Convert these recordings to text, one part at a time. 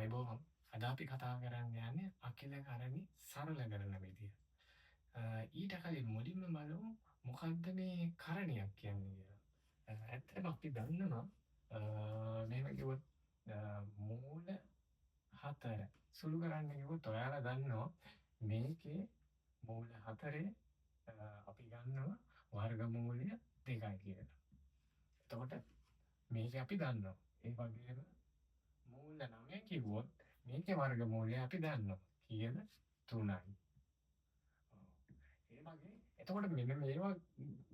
ආයුබෝවන්. අද අපි කතා කරන්න යන්නේ අකිල කරණි සරල කරන විදිය. ඊට කලින් මුලින්ම බලමු මොකක්ද මේ කරණයක් කියන්නේ කියලා. ඇත්තටම අපි දන්නවා මෙහෙම කිව්වොත් මූල 4 සුළු කරන්න කිව්වොත් ඔයාලා දන්නවා මේකේ මූල 4 අපි ගන්නවා වර්ගමූලය 2යි කියලා. එතකොට මේක අපි දන්නවා. ඒ වගේම මූල 9 කිව්වොත් මේකේ වර්ගමූලය අපි දන්නවා. කීයද? 3යි. ඒ වගේ එතකොට මෙන්න මේවා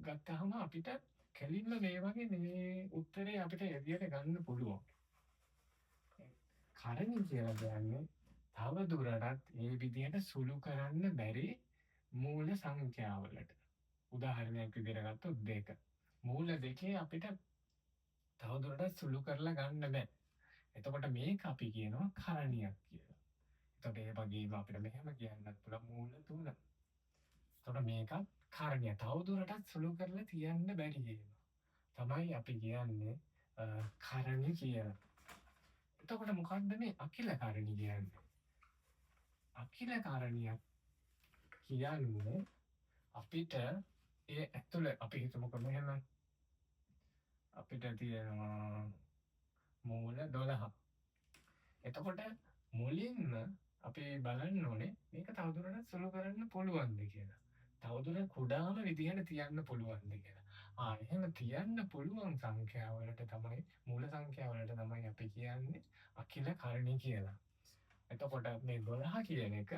ගත්තාම අපිට කෙලින්ම මේ වගේ මේ උත්තරේ අපිට එළියට ගන්න පුළුවන්. කරණි කියලා කියන්නේ තව දුරටත් ඒ විදිහට සුළු කරන්න බැරි මූල සංඛ්‍යාවලට. උදාහරණයක් විදිහට ගත්තොත් 2. මූල 2 අපිට තව දුරටත් සුළු කරලා ගන්න බෑ. එතකොට මේක අපි කියනවා කරණියක් කියලා. එතකොට ඒ වගේම අපිට මෙහෙම කියන්නත් පුළුවන් මූල 3. එතකොට මේකත් කරණිය. තවදුරටත් සුළු කරලා තියන්න බැරි ඒවා. තමයි අපි කියන්නේ කරණි කියලා. එතකොට මොකද්ද මේ අකිල කරණි කියන්නේ? අකිල කරණියක් කියන්නේ අපිට ඒ ඇතුළේ අපි හිතමුකෝ මෙහෙම අපිට තියෙනවා මූල 12. එතකොට මුලින්ම අපි බලන්න ඕනේ මේක තවදුරටත් සුළු කරන්න පුළුවන්ද කියලා. තවදුරටත් කුඩාම විදිහට තියන්න පුළුවන්ද කියලා. එහෙම තියන්න පුළුවන් සංඛ්‍යාවලට තමයි මූල සංඛ්‍යාවලට තමයි අපි කියන්නේ අකිල කරණි කියලා. එතකොට මේ 12 කියන එක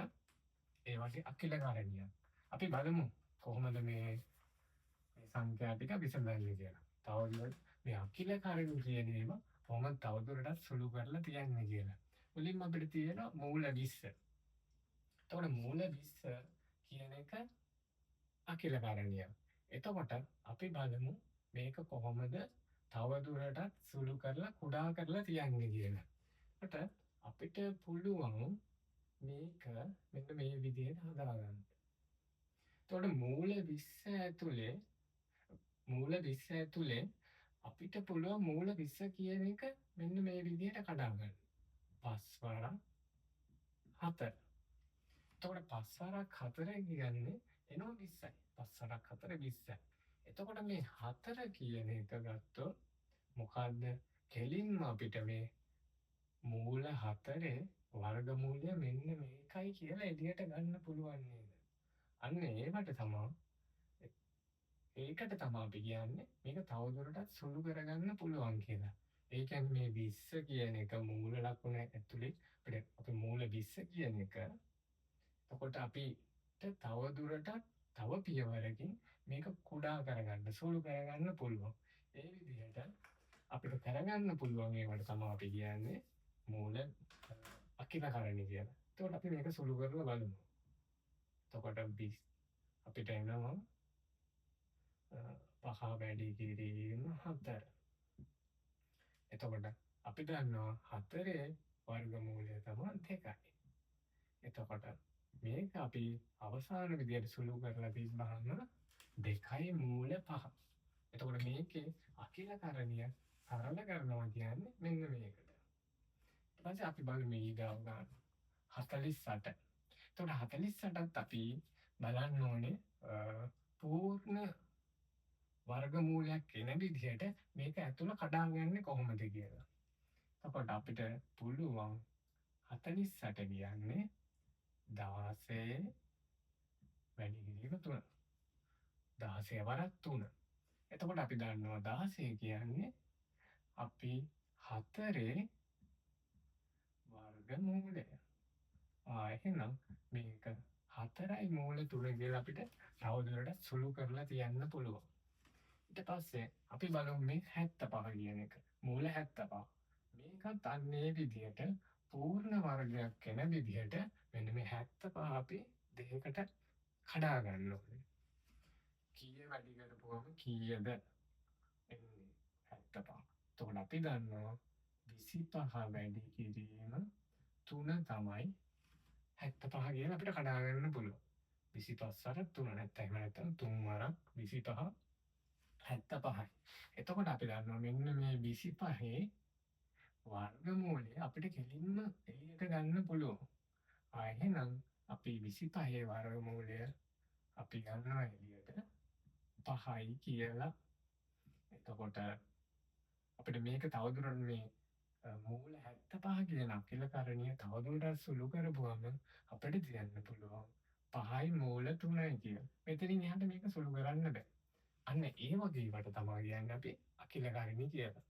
ඒ වගේ අකිල කරණියක්. අපි බලමු කොහොමද මේ සංඛ්‍යා ටික විසඳන්නේ කියලා. තවදුරටත් මේ අකිල කරණි කියන ඒවා කොහොමද තවදුරටත් සුළු කරලා තියන්නේ කියලා. මුලින්ම අපිට තියෙනවා මූල 20. එතකොට මූල 20 කියන එක අකිල කරණියක්. එතකොට අපි බලමු මේක කොහොමද තවදුරටත් සුළු කරලා කුඩා කරලා තියන්නේ කියලා. එතකොට අපිට පුළුවන් මේක මෙන්න මේ විදිහට හදාගන්න. එතකොට මූල 20 ඇතුලේ අපිට පුළුවන් මූල 20 කියන එක මෙන්න මේ විදිහට කඩා ගන්න. 5 වරක් 4. එතකොට 5 වරක් 4 කියන්නේ එනවා 20යි. 5 වරක් 4 20යි. එතකොට මේ 4 කියන එක ගත්තොත් මොකද්ද? කෙලින්ම අපිට මේ මූල 4 වර්ගමූලය මෙන්න මේකයි කියලා එළියට ගන්න පුළුවන් නේද? අන්න ඒකට තමයි අපි කියන්නේ මේක තවදුරටත් සුළු කරගන්න පුළුවන් කියලා. ඒ කියන්නේ මේ 20 කියන එක මූල ලකුණ ඇතුලේ අපි මූල 20 කියන එක එතකොට අපිට තවදුරටත් තව පියවරකින් මේක කුඩා කරගන්න සුළු කරගන්න පුළුවන්. ඒ විදිහට අපිට කරගන්න පුළුවන් ඒවට තමයි අපි කියන්නේ මූල අකිල කරණි කියලා. එතකොට අපි මේක සුළු කරලා බලමු. එතකොට 20 අපිට එනවා 5 වැඩි කිරීම 4. එතකොට අපි දන්නවා 4 වර්ගමූලය තමයි 2යි. එතකොට මේක අපි අවසාන විදියට සුළු කරලා තිබ්බහම 2යි මූල 5. එතකොට මේකේ අකිල කරණිය සරල කරනවා කියන්නේ මෙන්න මේකට. ඊට පස්සේ අපි බලමු ඊගාව ගන්න 48. එතකොට 48ත් අපි බලන්න ඕනේ පූර්ණ වර්ගමූලයක් එන විදිහට මේක ඇතුළ කඩාගන්නේ කොහොමද කියලා. එතකොට අපිට පුළුවන් 48 කියන්නේ 16 වැඩි කිරීම 3. 16 වරක් 3. එතකොට අපි දන්නවා 16 කියන්නේ අපි 4 වර්ගමූලය. එහෙනම් මේක 4යි මූල 3 කියලා අපිට තවදුරටත් සුළු කරලා තියන්න පුළුවන්. ඊට පස්සේ අපි බලමු මේ 75 කියන එක. මූල 75. මේකත් අන්නේ විදිහට පූර්ණ වර්ගයක් එන විදිහට මෙන්න මේ 75 අපි දෙකකට කඩා ගන්න ඕනේ. කීය වැඩි කරපුවම කීයද එන්නේ 75. එතකොට අපි දන්නවා 25 වැඩි කිරීම 3 තමයි 75 කියලා අපිට කඩා ගන්න පුළුවන්. 25 වරක් 3 නැත්නම් 3 වරක් 25 75යි. එතකොට අපි දන්නවා මෙන්න මේ 25 වර්ගමූලය අපිට කෙලින්ම එළියට ගන්න පුළුවන්. එහෙනම් අපි 25 වර්ගමූලය අපි ගන්නවා එළියට 5යි කියලා. එතකොට අපිට මේක තවදුරටත් මේ මූල 75 කියන අකිලකරණිය තවදුරටත් සුළු කරපුවම අපිට කියන්න පුළුවන් 5යි මූල 3යි කියලා. මෙතනින් එහාට මේක සුළු කරන්න බෑ. අන්න ඒ වගේ වට තමයි කියන්නේ අපි අකිලකරණි කියලා.